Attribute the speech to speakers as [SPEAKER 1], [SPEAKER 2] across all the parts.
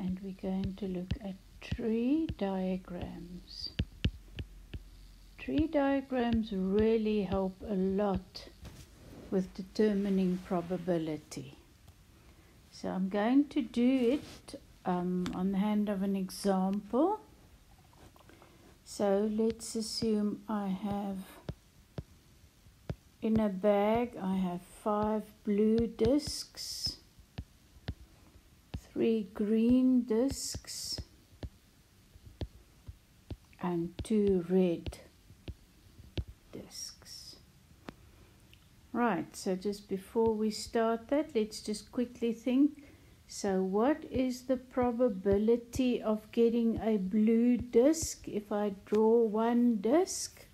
[SPEAKER 1] and we're going to look at tree diagrams. Tree diagrams really help a lot with determining probability. So I'm going to do it on the hand of an example. So let's assume I have, in a bag, I have 5 blue discs, 3 green discs, and 2 red discs. Right, so just before we start that, let's just quickly think. So what is the probability of getting a blue disc if I draw one disc?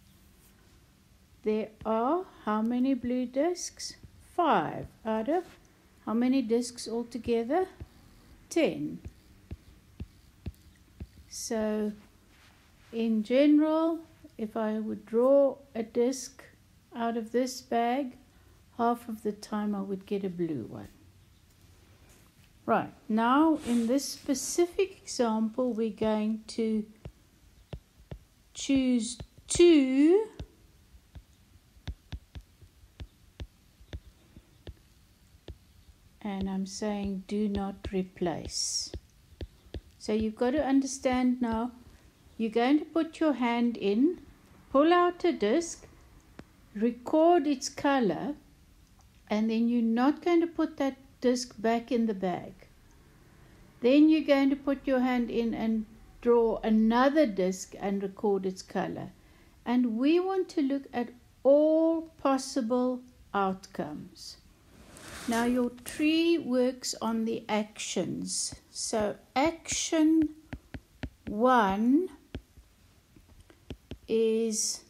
[SPEAKER 1] There are how many blue discs? 5 out of how many discs altogether? 10. So in general, if I would draw a disc out of this bag, half of the time I would get a blue one. Right, now in this specific example, we're going to choose 2 and I'm saying do not replace. So you've got to understand now, you're going to put your hand in, pull out a disc, record its color, and then you're not going to put that disc back in the bag. Then you're going to put your hand in and draw another disc and record its color. And we want to look at all possible outcomes. Now your tree works on the actions. So action 1 is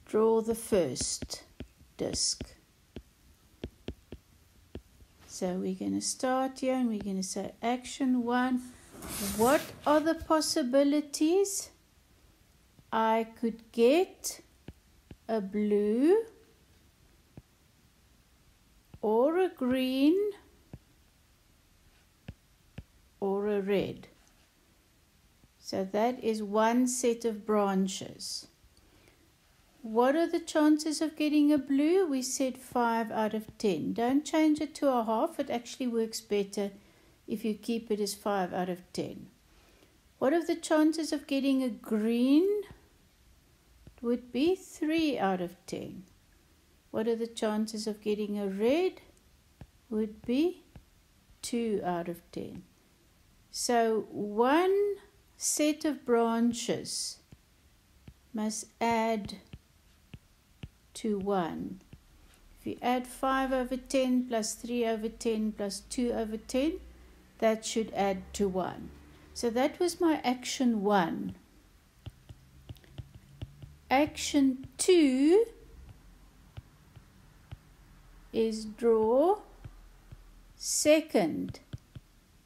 [SPEAKER 1] draw the first disc. So we're going to start here and we're going to say action 1. What are the possibilities? I could get a blue or a green or a red. So that is one set of branches. What are the chances of getting a blue? We said 5 out of 10. Don't change it to a half. It actually works better if you keep it as 5 out of 10. What are the chances of getting a green? It would be 3 out of 10. What are the chances of getting a red? Would be 2 out of 10. So one set of branches must add to 1. If you add 5 over 10 plus 3 over 10 plus 2 over 10, that should add to 1. So that was my action 1. Action 2 is draw second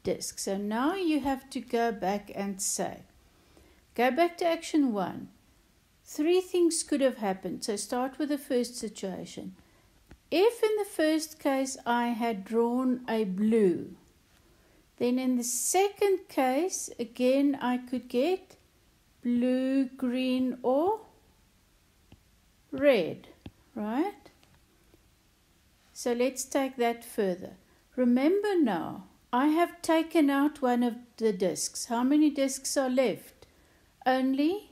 [SPEAKER 1] disc. So now you have to go back and say, go back to action 1. 3 things could have happened. So start with the first situation. If in the first case I had drawn a blue, then in the second case, again, I could get blue, green, or red, right? So let's take that further. Remember now, I have taken out one of the discs. How many discs are left? Only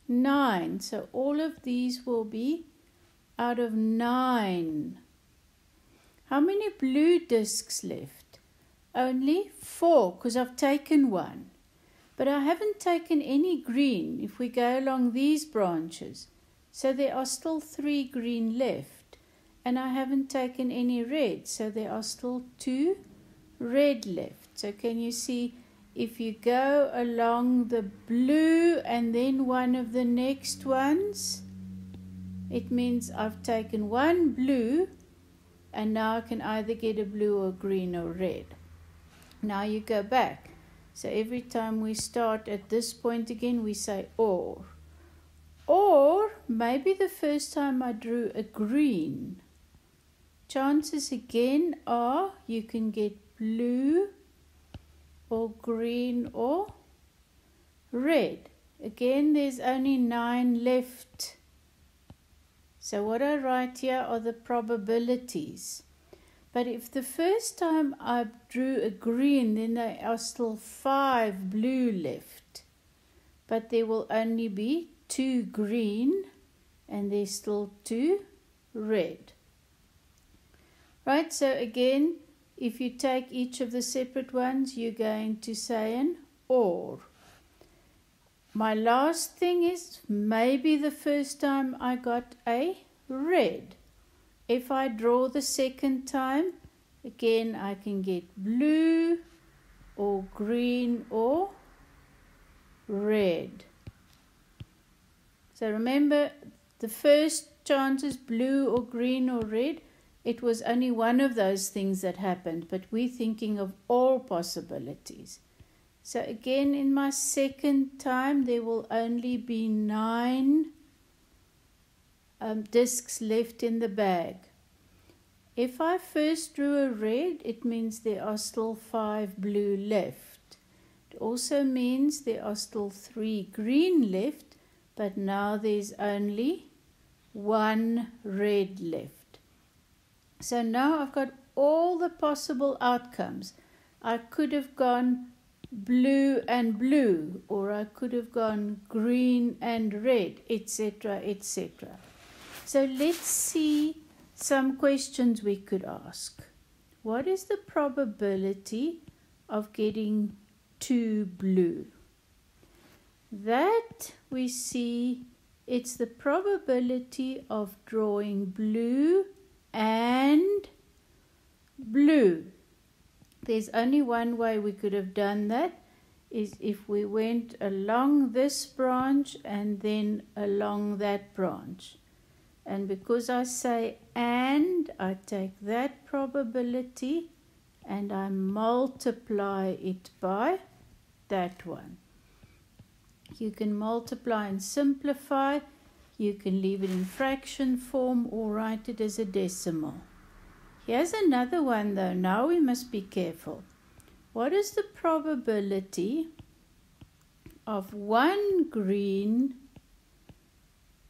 [SPEAKER 1] 9. So all of these will be out of 9. How many blue discs left? Only 4, because I've taken one. But I haven't taken any green if we go along these branches. So there are still 3 green left. And I haven't taken any red. So there are still 2 red left. So can you see, if you go along the blue and then one of the next ones, it means I've taken one blue and now I can either get a blue or green or red. Now you go back. So every time we start at this point again, we say or. Or maybe the first time I drew a green chances again are you can get blue or green or red. Again, there's only 9 left. So what I write here are the probabilities. But if the first time I drew a green, then there are still 5 blue left. But there will only be 2 green and there's still 2 red. Right, so again, if you take each of the separate ones, you're going to say an OR. My last thing is maybe the first time I got a red. If I draw the second time, again I can get blue or green or red. So remember, the first chance is blue or green or red. It was only one of those things that happened, but we're thinking of all possibilities. So again, in my second time, there will only be 9 discs left in the bag. If I first drew a red, it means there are still 5 blue left. It also means there are still 3 green left, but now there's only 1 red left. So now I've got all the possible outcomes. I could have gone blue and blue, or I could have gone green and red, etc., etc. So let's see some questions we could ask. What is the probability of getting 2 blue? That we see it's the probability of drawing blue and blue. There's only one way we could have done that, is if we went along this branch and then along that branch. And because I say and, I take that probability and I multiply it by that one. You can multiply and simplify. You can leave it in fraction form or write it as a decimal. Here's another one though. Now we must be careful. What is the probability of 1 green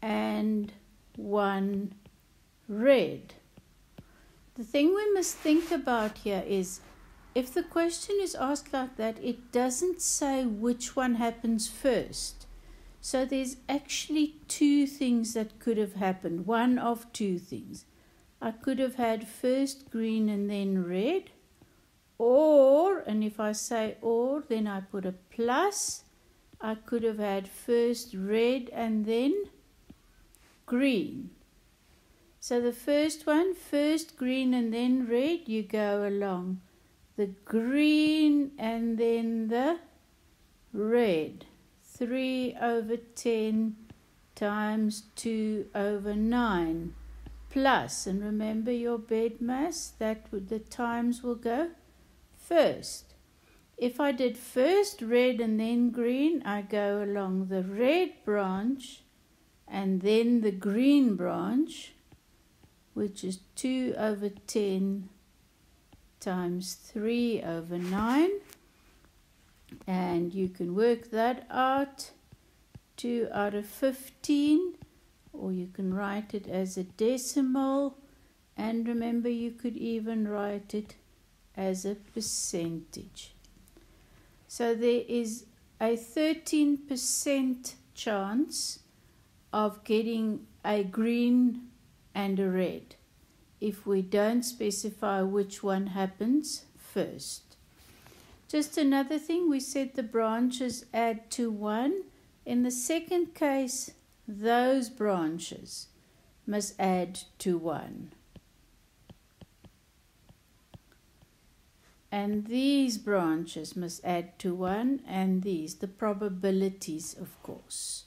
[SPEAKER 1] and 1 red? The thing we must think about here is, if the question is asked like that, it doesn't say which one happens first. So there's actually 2 things that could have happened, one of 2 things. I could have had first green and then red, or, and if I say or, then I put a plus, I could have had first red and then green. So the first one, first green and then red, you go along the green and then the red. 3/10 times 2/9 plus, and remember your bed mass, the times will go first. If I did first red and then green, I go along the red branch and then the green branch, which is 2/10 times 3/9. And you can work that out, 2/15, or you can write it as a decimal. And remember, you could even write it as a percentage. So there is a 13% chance of getting a green and a red if we don't specify which one happens first. Just another thing, we said the branches add to 1. In the second case, those branches must add to 1. And these branches must add to 1, and these, the probabilities, of course.